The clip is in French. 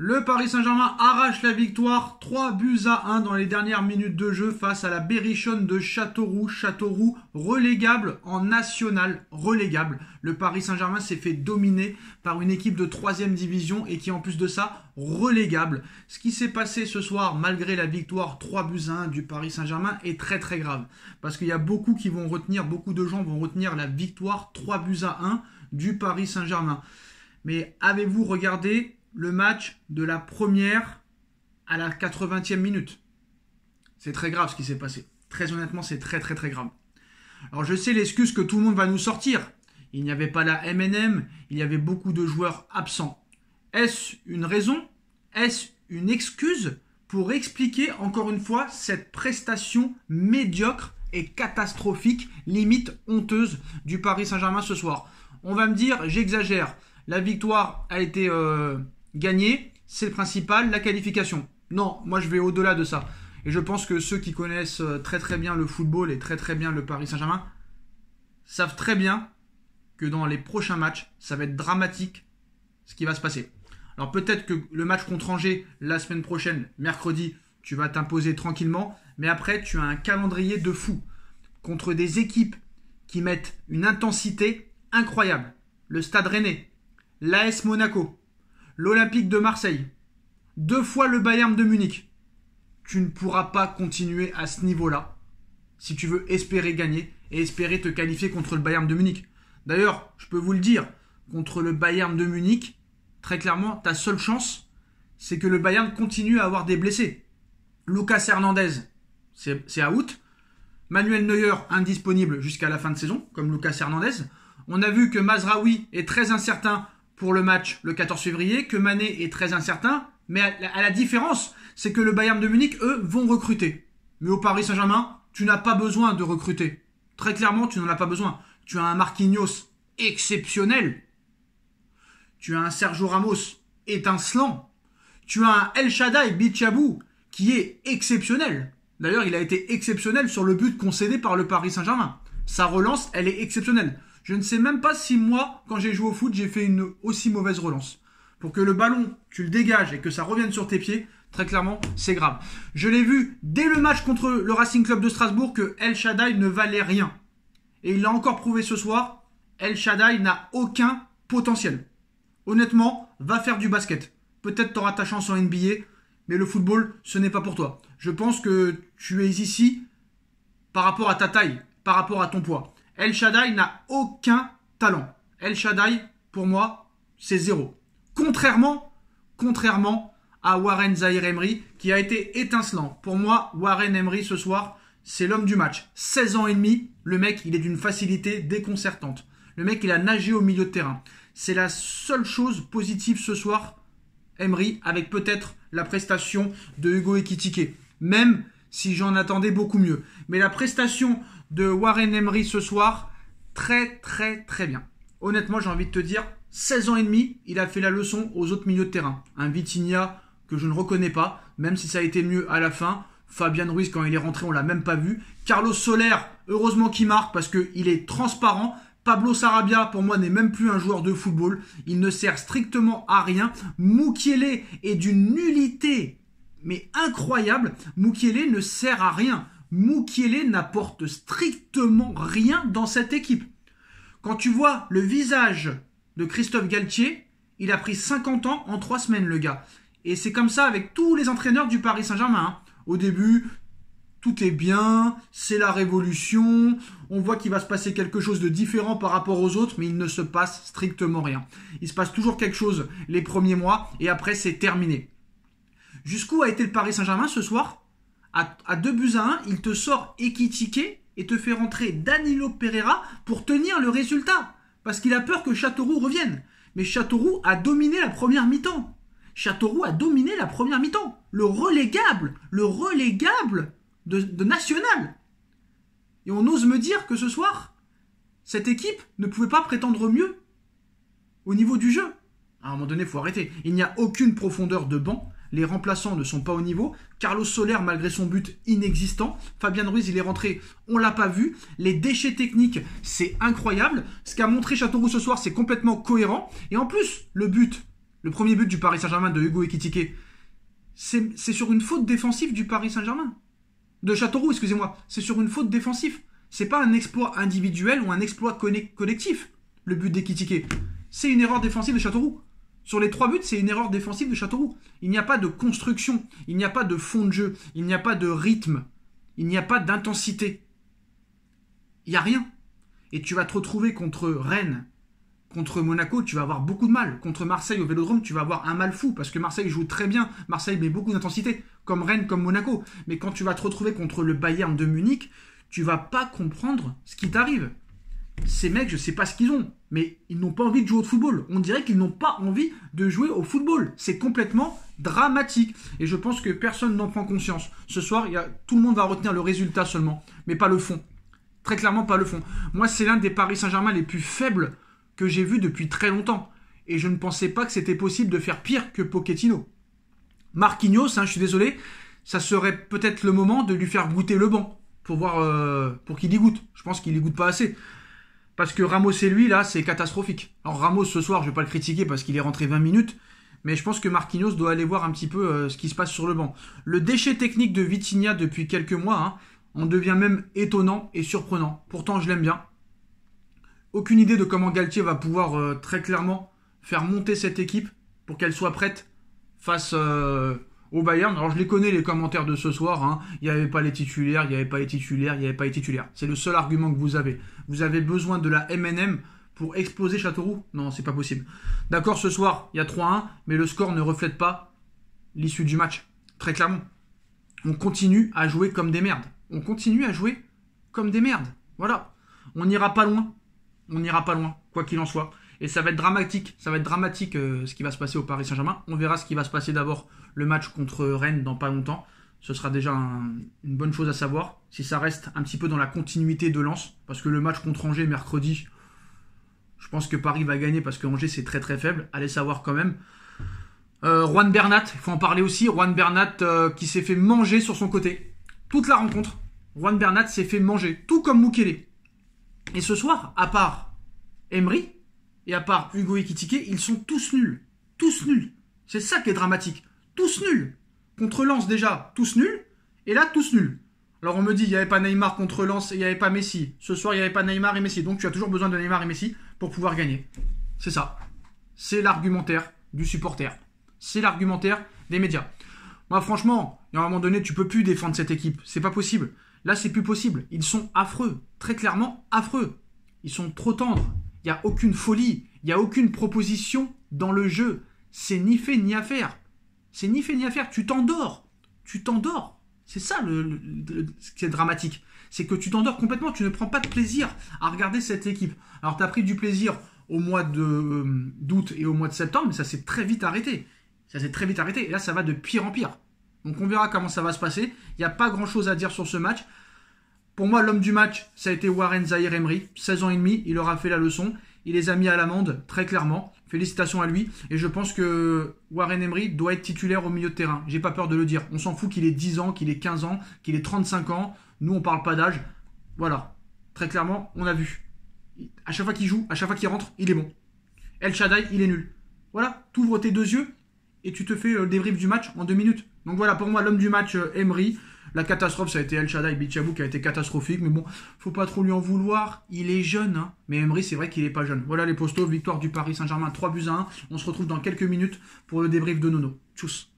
Le Paris Saint-Germain arrache la victoire 3-1 dans les dernières minutes de jeu face à la Berrichonne de Châteauroux. Châteauroux relégable en national, relégable. Le Paris Saint-Germain s'est fait dominer par une équipe de 3e division et qui en plus de ça, relégable. Ce qui s'est passé ce soir, malgré la victoire 3-1 du Paris Saint-Germain, est très très grave. Parce qu'il y a beaucoup de gens vont retenir la victoire 3-1 du Paris Saint-Germain. Mais avez-vous regardé le match de la première à la 80e minute? C'est très grave ce qui s'est passé. Très honnêtement, c'est très très très grave. Alors je sais l'excuse que tout le monde va nous sortir. Il n'y avait pas la MNM, il y avait beaucoup de joueurs absents. Est-ce une raison? Est-ce une excuse pour expliquer encore une fois cette prestation médiocre et catastrophique, limite honteuse du Paris Saint-Germain ce soir? On va me dire, j'exagère. La victoire a été gagnée, c'est le principal, la qualification. Non, moi je vais au-delà de ça. Et je pense que ceux qui connaissent très très bien le football et très très bien le Paris Saint-Germain savent très bien que dans les prochains matchs, ça va être dramatique ce qui va se passer. Alors peut-être que le match contre Angers, la semaine prochaine, mercredi, tu vas t'imposer tranquillement, mais après tu as un calendrier de fou contre des équipes qui mettent une intensité incroyable. Le Stade Rennais, l'AS Monaco, l'Olympique de Marseille, 2 fois le Bayern de Munich. Tu ne pourras pas continuer à ce niveau-là si tu veux espérer gagner et espérer te qualifier contre le Bayern de Munich. D'ailleurs, je peux vous le dire, contre le Bayern de Munich, très clairement, ta seule chance, c'est que le Bayern continue à avoir des blessés. Lucas Hernandez, c'est out. Manuel Neuer, indisponible jusqu'à la fin de saison, comme Lucas Hernandez. On a vu que Mazraoui est très incertain pour le match le 14 février, que Mané est très incertain, mais à la différence, c'est que le Bayern de Munich, eux, vont recruter. Mais au Paris Saint-Germain, tu n'as pas besoin de recruter. Très clairement, tu n'en as pas besoin. Tu as un Marquinhos exceptionnel. Tu as un Sergio Ramos étincelant. Tu as un El Shaddai Bichabou qui est exceptionnel. D'ailleurs, il a été exceptionnel sur le but concédé par le Paris Saint-Germain. Sa relance, elle est exceptionnelle. Je ne sais même pas si moi, quand j'ai joué au foot, j'ai fait une aussi mauvaise relance. Pour que le ballon, tu le dégages et que ça revienne sur tes pieds, très clairement, c'est grave. Je l'ai vu dès le match contre le Racing Club de Strasbourg que El Shaddai ne valait rien. Et il l'a encore prouvé ce soir, El Shaddai n'a aucun potentiel. Honnêtement, va faire du basket. Peut-être tu auras ta chance en NBA, mais le football, ce n'est pas pour toi. Je pense que tu es ici par rapport à ta taille, par rapport à ton poids. El Shaddai n'a aucun talent. El Shaddai, pour moi, c'est 0. Contrairement à Warren Zaïre-Emery, qui a été étincelant. Pour moi, Warren Emery, ce soir, c'est l'homme du match. 16 ans et demi, le mec, il est d'une facilité déconcertante. Le mec, il a nagé au milieu de terrain. C'est la seule chose positive ce soir, Emery, avec peut-être la prestation de Hugo Ekitike. Même si j'en attendais beaucoup mieux. Mais la prestation de Warren Emery ce soir, très très très bien. Honnêtement, j'ai envie de te dire, 16 ans et demi, il a fait la leçon aux autres milieux de terrain. Un Vitinha que je ne reconnais pas, même si ça a été mieux à la fin. Fabian Ruiz, quand il est rentré, on l'a même pas vu. Carlos Soler, heureusement qu'il marque parce qu'il est transparent. Pablo Sarabia, pour moi, n'est même plus un joueur de football. Il ne sert strictement à rien. Mukiele est d'une nullité, mais incroyable. Mukiele ne sert à rien. Mukiele n'apporte strictement rien dans cette équipe. Quand tu vois le visage de Christophe Galtier, il a pris 50 ans en 3 semaines, le gars. Et c'est comme ça avec tous les entraîneurs du Paris Saint-Germain. Au début, tout est bien, c'est la révolution, on voit qu'il va se passer quelque chose de différent par rapport aux autres, mais il ne se passe strictement rien. Il se passe toujours quelque chose les premiers mois, et après c'est terminé. Jusqu'où a été le Paris Saint-Germain ce soir ? À 2-1, il te sort Ekitike et te fait rentrer Danilo Pereira pour tenir le résultat. Parce qu'il a peur que Châteauroux revienne. Mais Châteauroux a dominé la première mi-temps. Le relégable de National. Et on ose me dire que ce soir, cette équipe ne pouvait pas prétendre mieux au niveau du jeu. À un moment donné, il faut arrêter. Il n'y a aucune profondeur de banc. Les remplaçants ne sont pas au niveau. Carlos Soler, malgré son but, inexistant. Fabian Ruiz, il est rentré, on l'a pas vu. Les déchets techniques, c'est incroyable. Ce qu'a montré Châteauroux ce soir, c'est complètement cohérent. Et en plus, le but Le premier but du Paris Saint-Germain de Hugo Ekitike, c'est sur une faute défensive du Paris Saint-Germain. De Châteauroux, excusez-moi. C'est sur une faute défensive. C'est pas un exploit individuel ou un exploit collectif, le but d'Ekitike. C'est une erreur défensive de Châteauroux. Sur les 3 buts, c'est une erreur défensive de Châteauroux. Il n'y a pas de construction, il n'y a pas de fond de jeu, il n'y a pas de rythme, il n'y a pas d'intensité. Il n'y a rien. Et tu vas te retrouver contre Rennes, contre Monaco, tu vas avoir beaucoup de mal. Contre Marseille au Vélodrome, tu vas avoir un mal fou, parce que Marseille joue très bien. Marseille met beaucoup d'intensité, comme Rennes, comme Monaco. Mais quand tu vas te retrouver contre le Bayern de Munich, tu vas pas comprendre ce qui t'arrive. Ces mecs, je sais pas ce qu'ils ont, mais ils n'ont pas envie de jouer au football. On dirait qu'ils n'ont pas envie de jouer au football. C'est complètement dramatique. Et je pense que personne n'en prend conscience. Ce soir, tout le monde va retenir le résultat seulement, mais pas le fond. Très clairement, pas le fond. Moi, c'est l'un des Paris Saint-Germain les plus faibles que j'ai vu depuis très longtemps. Et je ne pensais pas que c'était possible de faire pire que Pochettino. Marquinhos, je suis désolé, ça serait peut-être le moment de lui faire goûter le banc pour voir, pour qu'il y goûte. Je pense qu'il y goûte pas assez. Parce que Ramos et lui, là, c'est catastrophique. Alors Ramos, ce soir, je ne vais pas le critiquer parce qu'il est rentré 20 minutes. Mais je pense que Marquinhos doit aller voir un petit peu ce qui se passe sur le banc. Le déchet technique de Vitinha depuis quelques mois, en devient même étonnant et surprenant. Pourtant, je l'aime bien. Aucune idée de comment Galtier va pouvoir très clairement faire monter cette équipe pour qu'elle soit prête face au Bayern. Alors je les connais les commentaires de ce soir. Il n'y avait pas les titulaires, il n'y avait pas les titulaires, il n'y avait pas les titulaires. C'est le seul argument que vous avez. Vous avez besoin de la MNM pour exploser Châteauroux? Non, c'est pas possible. D'accord, ce soir, il y a 3-1, mais le score ne reflète pas l'issue du match. Très clairement. On continue à jouer comme des merdes. On continue à jouer comme des merdes. Voilà. On n'ira pas loin. On n'ira pas loin, quoi qu'il en soit. Et ça va être dramatique. Ça va être dramatique ce qui va se passer au Paris Saint-Germain. On verra ce qui va se passer d'abord le match contre Rennes dans pas longtemps. Ce sera déjà une bonne chose à savoir. Si ça reste un petit peu dans la continuité de Lens. Parce que le match contre Angers mercredi, je pense que Paris va gagner parce que Angers c'est très très faible. Allez savoir quand même. Juan Bernat, il faut en parler aussi. Juan Bernat qui s'est fait manger sur son côté. Toute la rencontre, Juan Bernat s'est fait manger. Tout comme Mukele. Et ce soir, à part Emery et à part Hugo Ekitike, ils sont tous nuls. Tous nuls. C'est ça qui est dramatique. Tous nuls. Contre Lens déjà, tous nuls. Et là, tous nuls. Alors on me dit, il n'y avait pas Neymar contre Lens et il n'y avait pas Messi. Ce soir, il n'y avait pas Neymar et Messi. Donc tu as toujours besoin de Neymar et Messi pour pouvoir gagner. C'est ça. C'est l'argumentaire du supporter. C'est l'argumentaire des médias. Moi, franchement, à un moment donné, tu peux plus défendre cette équipe. C'est pas possible. Là, c'est plus possible. Ils sont affreux. Très clairement, affreux. Ils sont trop tendres. Il n'y a aucune folie. Il n'y a aucune proposition dans le jeu. C'est ni fait ni à faire. C'est ni fait ni à faire. Tu t'endors. Tu t'endors. C'est ça ce qui est dramatique. C'est que tu t'endors complètement. Tu ne prends pas de plaisir à regarder cette équipe. Alors, tu as pris du plaisir au mois d'août et au mois de septembre, mais ça s'est très vite arrêté. Ça s'est très vite arrêté. Et là, ça va de pire en pire. Donc, on verra comment ça va se passer. Il n'y a pas grand-chose à dire sur ce match. Pour moi, l'homme du match, ça a été Warren Zaïre-Emery. 16 ans et demi, il leur a fait la leçon. Il les a mis à l'amende, très clairement. Félicitations à lui. Et je pense que Warren Emery doit être titulaire au milieu de terrain. J'ai pas peur de le dire. On s'en fout qu'il ait 10 ans, qu'il ait 15 ans, qu'il ait 35 ans. Nous, on parle pas d'âge. Voilà. Très clairement, on a vu. À chaque fois qu'il joue, à chaque fois qu'il rentre, il est bon. El Shaddai, il est nul. Voilà. T'ouvres tes 2 yeux et tu te fais le débrief du match en 2 minutes. Donc voilà, pour moi, l'homme du match, Emery. La catastrophe, ça a été El Shaddai Bichabou qui a été catastrophique. Mais bon, faut pas trop lui en vouloir. Il est jeune, hein. Mais Emery, c'est vrai qu'il est pas jeune. Voilà les postos. Victoire du Paris Saint-Germain, 3-1. On se retrouve dans quelques minutes pour le débrief de Nono. Tchuss.